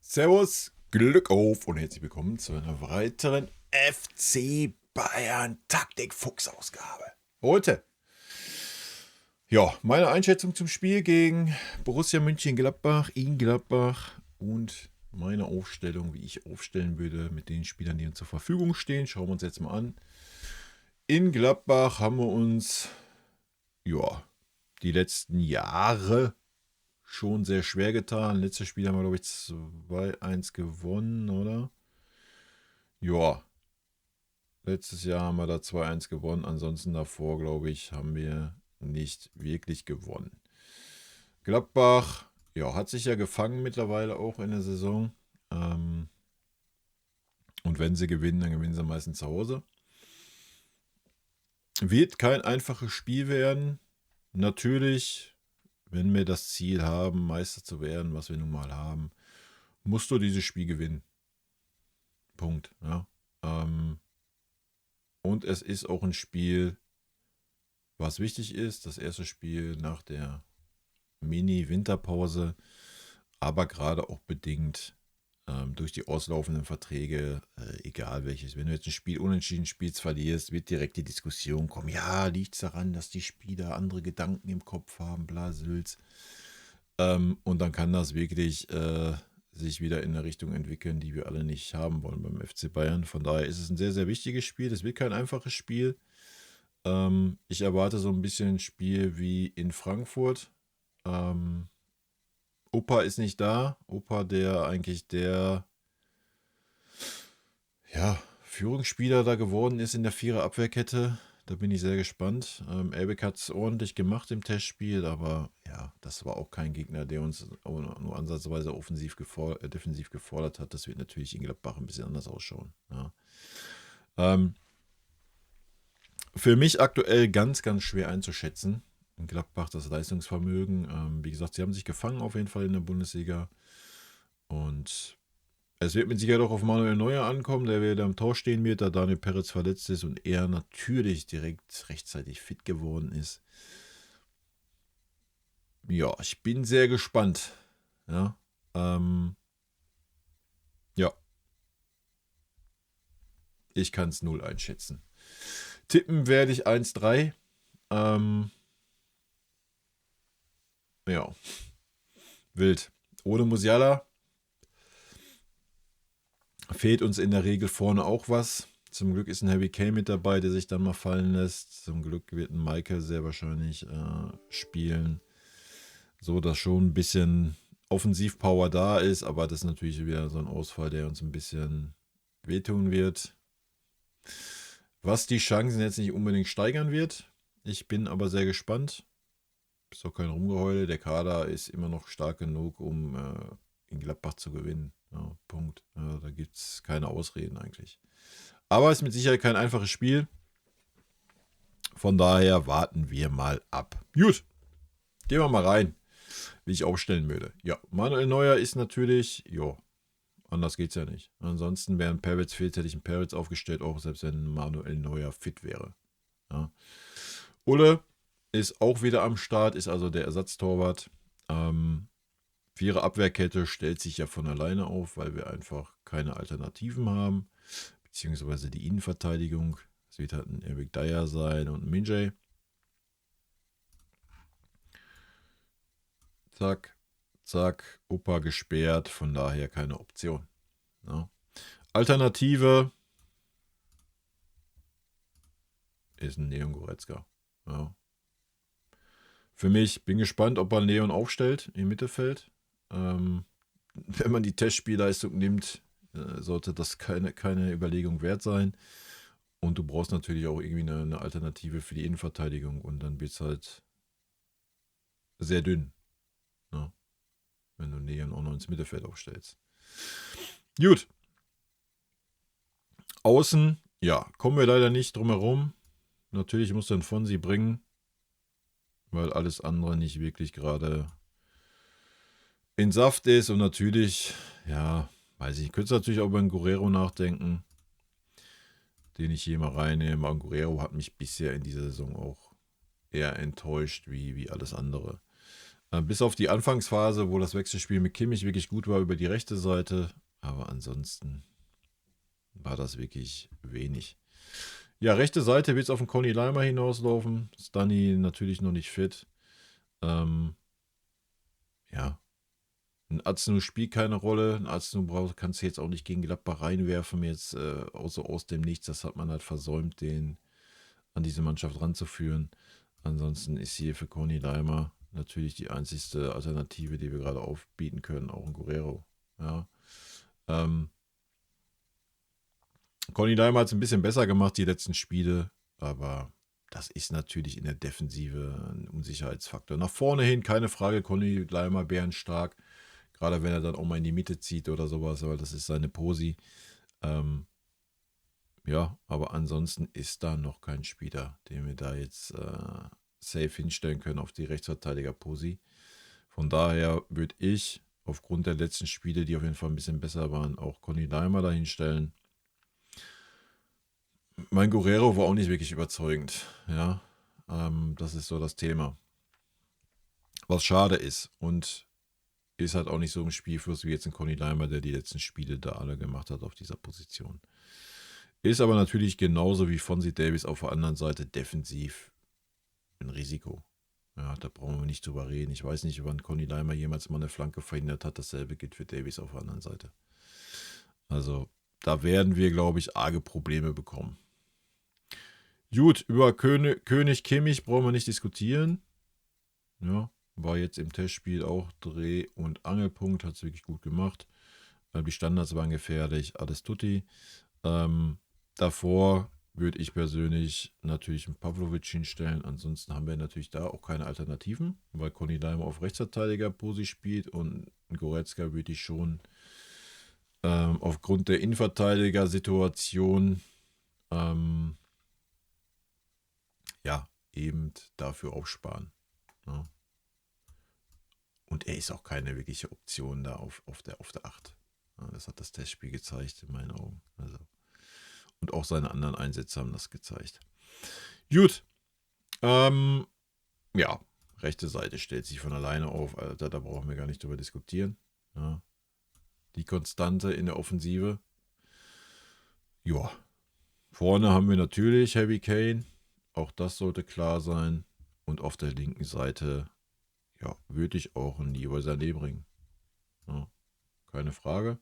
Servus, Glück auf und herzlich willkommen zu einer weiteren FC Bayern Taktik-Fuchs-Ausgabe. Heute, ja, meine Einschätzung zum Spiel gegen Borussia Mönchengladbach in Gladbach und meine Aufstellung, wie ich aufstellen würde mit den Spielern, die uns zur Verfügung stehen. Schauen wir uns jetzt mal an. In Gladbach haben wir uns, ja, die letzten Jahre schon sehr schwer getan. Letztes Spiel haben wir, glaube ich, 2-1 gewonnen, oder? Ja, letztes Jahr haben wir da 2-1 gewonnen. Ansonsten davor, glaube ich, haben wir nicht wirklich gewonnen. Gladbach, ja, hat sich ja gefangen mittlerweile auch in der Saison. Und wenn sie gewinnen, dann gewinnen sie meistens zu Hause. Wird kein einfaches Spiel werden. Natürlich, wenn wir das Ziel haben, Meister zu werden, was wir nun mal haben, musst du dieses Spiel gewinnen. Punkt. Ja. Und es ist auch ein Spiel, was wichtig ist. Das erste Spiel nach der Mini-Winterpause, aber gerade auch bedingt durch die auslaufenden Verträge, egal welches. Wenn du jetzt ein Spiel unentschieden spielst, verlierst, wird direkt die Diskussion kommen. Ja, liegt es daran, dass die Spieler andere Gedanken im Kopf haben, bla, Sülz. Und dann kann das wirklich sich wieder in eine Richtung entwickeln, die wir alle nicht haben wollen beim FC Bayern. Von daher ist es ein sehr, sehr wichtiges Spiel. Es wird kein einfaches Spiel. Ich erwarte so ein bisschen ein Spiel wie in Frankfurt. Opa ist nicht da. Opa, der eigentlich der Führungsspieler da geworden ist in der Vierer-Abwehrkette. Da bin ich sehr gespannt. Elbeck hat es ordentlich gemacht im Testspiel, aber ja, das war auch kein Gegner, der uns nur ansatzweise defensiv gefordert hat. Das wird natürlich in Gladbach ein bisschen anders ausschauen. Ja. Für mich aktuell ganz, ganz schwer einzuschätzen. In Gladbach das Leistungsvermögen. Wie gesagt, sie haben sich gefangen auf jeden Fall in der Bundesliga. Und es wird mit Sicherheit auch auf Manuel Neuer ankommen, der wieder am Tor stehen wird, da Daniel Peretz verletzt ist und er natürlich direkt rechtzeitig fit geworden ist. Ja, ich bin sehr gespannt. Ja, ja. Ich kann es 0 einschätzen. Tippen werde ich 1-3. Ja, wild. Ohne Musiala fehlt uns in der Regel vorne auch was. Zum Glück ist ein Harry Kane mit dabei, der sich dann mal fallen lässt. Zum Glück wird ein Michael sehr wahrscheinlich spielen. So, dass schon ein bisschen Offensivpower da ist, aber das ist natürlich wieder so ein Ausfall, der uns ein bisschen wehtun wird. Was die Chancen jetzt nicht unbedingt steigern wird. Ich bin aber sehr gespannt. Ist doch kein Rumgeheule. Der Kader ist immer noch stark genug, um in Gladbach zu gewinnen. Ja, Punkt. Ja, da gibt es keine Ausreden eigentlich. Aber es ist mit Sicherheit kein einfaches Spiel. Von daher warten wir mal ab. Gut, gehen wir mal rein, wie ich aufstellen würde. Ja, Manuel Neuer ist natürlich, ja, anders geht's ja nicht. Ansonsten, während Peretz fehlt, hätte ich einen Peretz aufgestellt, auch selbst wenn Manuel Neuer fit wäre. Ja. Ulle ist auch wieder am Start, ist also der Ersatztorwart. Vierer Abwehrkette stellt sich ja von alleine auf, weil wir einfach keine Alternativen haben, beziehungsweise die Innenverteidigung. Es wird halt ein Eric Dyer sein und ein Minjay. Zack, zack, Opa gesperrt, von daher keine Option. Ja. Alternative ist ein Neon Goretzka. Ja. Für mich, bin gespannt, ob er Neon aufstellt im Mittelfeld. Wenn man die Testspielleistung nimmt, sollte das keine Überlegung wert sein. Und du brauchst natürlich auch irgendwie eine Alternative für die Innenverteidigung und dann wird es halt sehr dünn, ne? Wenn du Neon auch noch ins Mittelfeld aufstellst. Gut. Außen, ja, kommen wir leider nicht drum herum. Natürlich muss dann Fonsi bringen, weil alles andere nicht wirklich gerade in Saft ist. Und natürlich, ja, weiß ich, könnte natürlich auch über einen Guerrero nachdenken, den ich hier mal reinnehme. Und Guerrero hat mich bisher in dieser Saison auch eher enttäuscht wie alles andere. Bis auf die Anfangsphase, wo das Wechselspiel mit Kimmich wirklich gut war über die rechte Seite. Aber ansonsten war das wirklich wenig. Ja, rechte Seite wird es auf den Conny Leimer hinauslaufen. Stani natürlich noch nicht fit. Ja, ein Aznu spielt keine Rolle. Ein Aznu kannst du jetzt auch nicht gegen Gladbach reinwerfen, jetzt außer aus dem Nichts. Das hat man halt versäumt, den an diese Mannschaft ranzuführen. Ansonsten ist hier für Conny Leimer natürlich die einzigste Alternative, die wir gerade aufbieten können, auch ein Guerrero. Ja. Conny Leimer hat es ein bisschen besser gemacht, die letzten Spiele, aber das ist natürlich in der Defensive ein Unsicherheitsfaktor. Nach vorne hin, keine Frage, Conny Leimer bärenstark, gerade wenn er dann auch mal in die Mitte zieht oder sowas, aber das ist seine Posi. Ja, aber ansonsten ist da noch kein Spieler, den wir da jetzt safe hinstellen können auf die Rechtsverteidiger-Posi. Von daher würde ich aufgrund der letzten Spiele, die auf jeden Fall ein bisschen besser waren, auch Conny Leimer da hinstellen. Mein Guerrero war auch nicht wirklich überzeugend. Ja, das ist so das Thema. Was schade ist und ist halt auch nicht so im Spielfluss wie jetzt ein Conny Leimer, der die letzten Spiele da alle gemacht hat auf dieser Position. Ist aber natürlich genauso wie Fonzie Davies auf der anderen Seite defensiv ein Risiko. Ja, da brauchen wir nicht drüber reden. Ich weiß nicht, wann Conny Leimer jemals mal eine Flanke verhindert hat. Dasselbe gilt für Davies auf der anderen Seite. Also da werden wir, glaube ich, arge Probleme bekommen. Gut, über König Kimmich brauchen wir nicht diskutieren. Ja, war jetzt im Testspiel auch Dreh- und Angelpunkt, hat es wirklich gut gemacht. Die Standards waren gefährlich, alles tutti. Davor würde ich persönlich natürlich einen Pavlovic hinstellen. Ansonsten haben wir natürlich da auch keine Alternativen, weil Conny Leimer auf Rechtsverteidiger-Posi spielt und Goretzka würde ich schon aufgrund der Innenverteidiger-Situation ja, eben dafür aufsparen. Ja. Und er ist auch keine wirkliche Option da auf der 8. Ja, das hat das Testspiel gezeigt, in meinen Augen. Also. Und auch seine anderen Einsätze haben das gezeigt. Gut. Ja, rechte Seite stellt sich von alleine auf. Alter, da brauchen wir gar nicht drüber diskutieren. Ja. Die Konstante in der Offensive. Ja. Vorne haben wir natürlich Harry Kane. Auch das sollte klar sein. Und auf der linken Seite, ja, würde ich auch einen Leroy Sané bringen. Ja, keine Frage.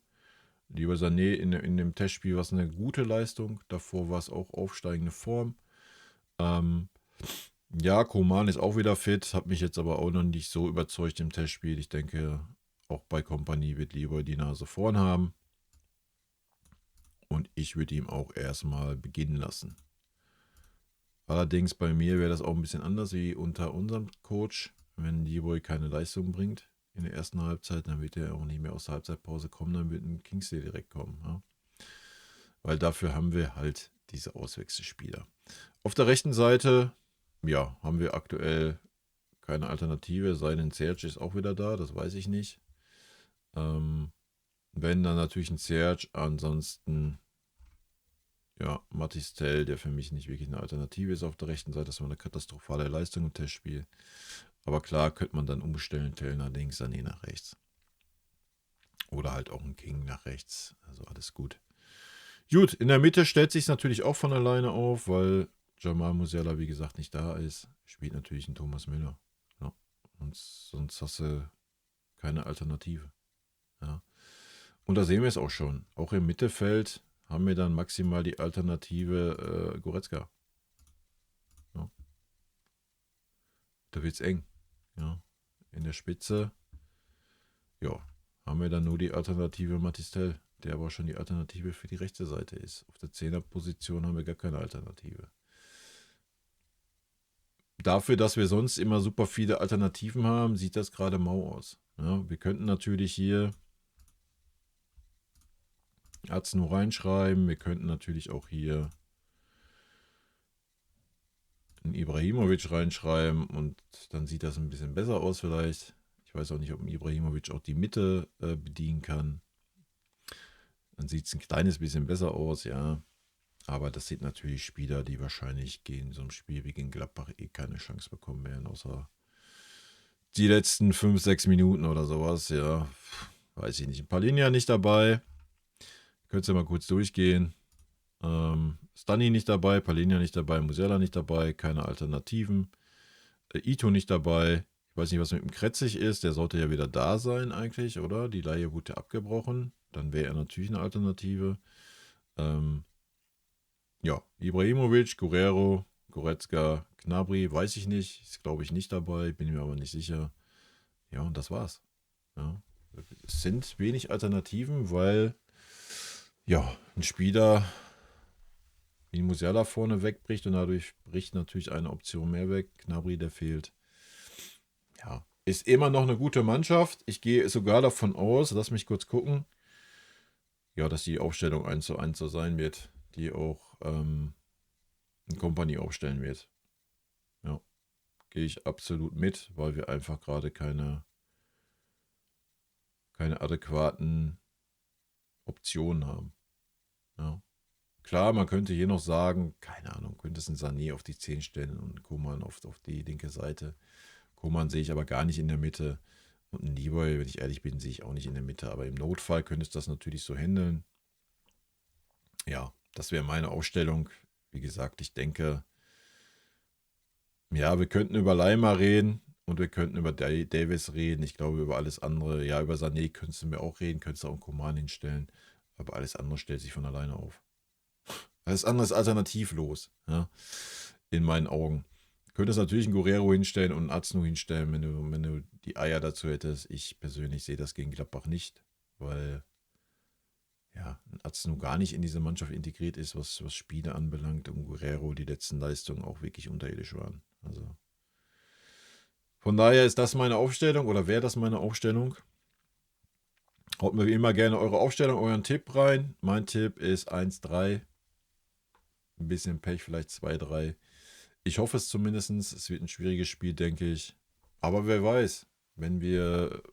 Leroy Sané in dem Testspiel war es eine gute Leistung. Davor war es auch aufsteigende Form. Ja, Coman ist auch wieder fit. Hat mich jetzt aber auch noch nicht so überzeugt im Testspiel. Ich denke, auch bei Kompanie wird Leroy die Nase vorn haben. Und ich würde ihm auch erstmal beginnen lassen. Allerdings bei mir wäre das auch ein bisschen anders wie unter unserem Coach. Wenn Leroy keine Leistung bringt in der ersten Halbzeit, dann wird er auch nicht mehr aus der Halbzeitpause kommen, dann wird ein Kingsley direkt kommen. Ja? Weil dafür haben wir halt diese Auswechselspieler. Auf der rechten Seite, ja, haben wir aktuell keine Alternative, sei denn Serge ist auch wieder da, das weiß ich nicht. Wenn, dann natürlich ein Serge, ansonsten ja, Mathis Tell, der für mich nicht wirklich eine Alternative ist auf der rechten Seite. Das war eine katastrophale Leistung im Testspiel. Aber klar, könnte man dann umstellen, Tell nach links, Sané nach rechts. Oder halt auch ein King nach rechts. Also alles gut. Gut, in der Mitte stellt sich es natürlich auch von alleine auf, weil Jamal Musiala, wie gesagt, nicht da ist. Spielt natürlich ein Thomas Müller. Ja. Und sonst hast du keine Alternative. Ja. Und da sehen wir es auch schon. Auch im Mittelfeld haben wir dann maximal die Alternative Goretzka. Ja. Da wird es eng. Ja. In der Spitze, ja, haben wir dann nur die Alternative Matistel, der aber schon die Alternative für die rechte Seite ist. Auf der 10er-Position haben wir gar keine Alternative. Dafür, dass wir sonst immer super viele Alternativen haben, sieht das gerade mau aus. Ja, wir könnten natürlich hier Aznu reinschreiben. Wir könnten natürlich auch hier einen Ibrahimovic reinschreiben und dann sieht das ein bisschen besser aus vielleicht. Ich weiß auch nicht, ob ein Ibrahimovic auch die Mitte bedienen kann. Dann sieht es ein kleines bisschen besser aus, ja. Aber das sind natürlich Spieler, die wahrscheinlich gegen so ein Spiel wie gegen Gladbach eh keine Chance bekommen werden, außer die letzten 5, 6 Minuten oder sowas, ja. Weiß ich nicht. Palhinha nicht dabei. Könntest du mal kurz durchgehen. Stunny nicht dabei, Palhinha nicht dabei, Musiala nicht dabei, keine Alternativen. Ito nicht dabei. Ich weiß nicht, was mit dem Kretzig ist. Der sollte ja wieder da sein eigentlich, oder? Die Leihe wurde ja abgebrochen. Dann wäre er natürlich eine Alternative. Ja, Ibrahimovic, Guerrero, Goretzka, Gnabry, weiß ich nicht. Ist, glaube ich, nicht dabei. Bin mir aber nicht sicher. Ja, und das war's. Ja. Es sind wenig Alternativen, weil ja, ein Spieler wie Musiala vorne wegbricht und dadurch bricht natürlich eine Option mehr weg. Gnabry, der fehlt. Ja, ist immer noch eine gute Mannschaft. Ich gehe sogar davon aus, lass mich kurz gucken, ja, dass die Aufstellung 1:1 so sein wird, die auch ein Kompanie aufstellen wird. Ja, gehe ich absolut mit, weil wir einfach gerade keine adäquaten Optionen haben. Ja. Klar, man könnte hier noch sagen, keine Ahnung, könnte es ein Sané auf die 10 stellen und Koman auf die linke Seite. Koman sehe ich aber gar nicht in der Mitte. Und ein Leroy, wenn ich ehrlich bin, sehe ich auch nicht in der Mitte. Aber im Notfall könntest du das natürlich so handeln. Ja, das wäre meine Aufstellung. Wie gesagt, ich denke, ja, wir könnten über Leimer reden und wir könnten über Davis reden. Ich glaube, über alles andere, ja, über Sané könntest du mir auch reden, könntest du auch einen Koman hinstellen. Aber alles andere stellt sich von alleine auf. Alles andere ist alternativlos, ja, in meinen Augen. Du könntest natürlich einen Guerrero hinstellen und einen Aznu hinstellen, wenn du die Eier dazu hättest. Ich persönlich sehe das gegen Gladbach nicht, weil ja, ein Aznu gar nicht in diese Mannschaft integriert ist, was Spiele anbelangt und Guerrero die letzten Leistungen auch wirklich unterirdisch waren. Also von daher ist das meine Aufstellung oder wäre das meine Aufstellung. Haut mir wie immer gerne eure Aufstellung, euren Tipp rein. Mein Tipp ist 1-3. Ein bisschen Pech, vielleicht 2-3. Ich hoffe es zumindest. Es wird ein schwieriges Spiel, denke ich. Aber wer weiß, wenn wir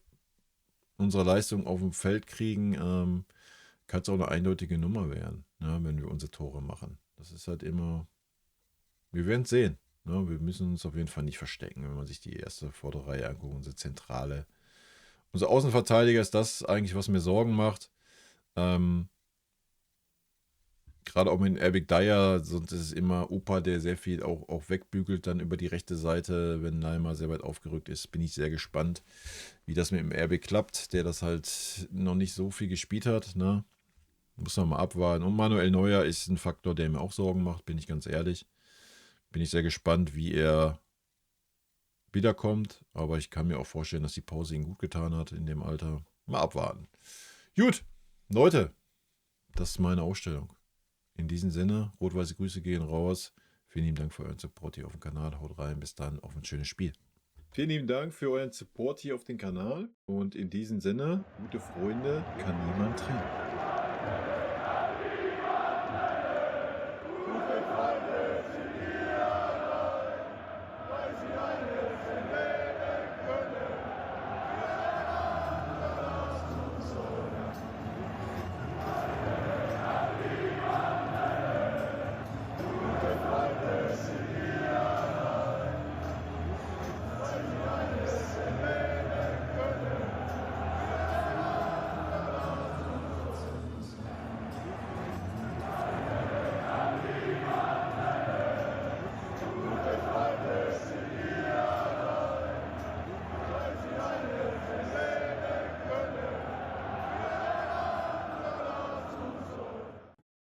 unsere Leistung auf dem Feld kriegen, kann es auch eine eindeutige Nummer werden, ne, wenn wir unsere Tore machen. Das ist halt immer, wir werden es sehen. Ne? Wir müssen uns auf jeden Fall nicht verstecken, wenn man sich die erste Vorderreihe anguckt, unsere Zentrale. Unser Außenverteidiger ist das eigentlich, was mir Sorgen macht. Gerade auch mit Eric Dyer, sonst ist es immer Opa, der sehr viel auch wegbügelt, dann über die rechte Seite, wenn Neymar sehr weit aufgerückt ist. Bin ich sehr gespannt, wie das mit dem RB klappt, der das halt noch nicht so viel gespielt hat. Ne? Muss man mal abwarten. Und Manuel Neuer ist ein Faktor, der mir auch Sorgen macht, bin ich ganz ehrlich. Bin ich sehr gespannt, wie er wiederkommt. Aber ich kann mir auch vorstellen, dass die Pause ihn gut getan hat in dem Alter. Mal abwarten. Gut, Leute, das ist meine Ausstellung. In diesem Sinne, rot-weiße Grüße gehen raus. Vielen lieben Dank für euren Support hier auf dem Kanal. Haut rein, bis dann, auf ein schönes Spiel. Vielen lieben Dank für euren Support hier auf dem Kanal. Und in diesem Sinne, gute Freunde kann niemand trennen.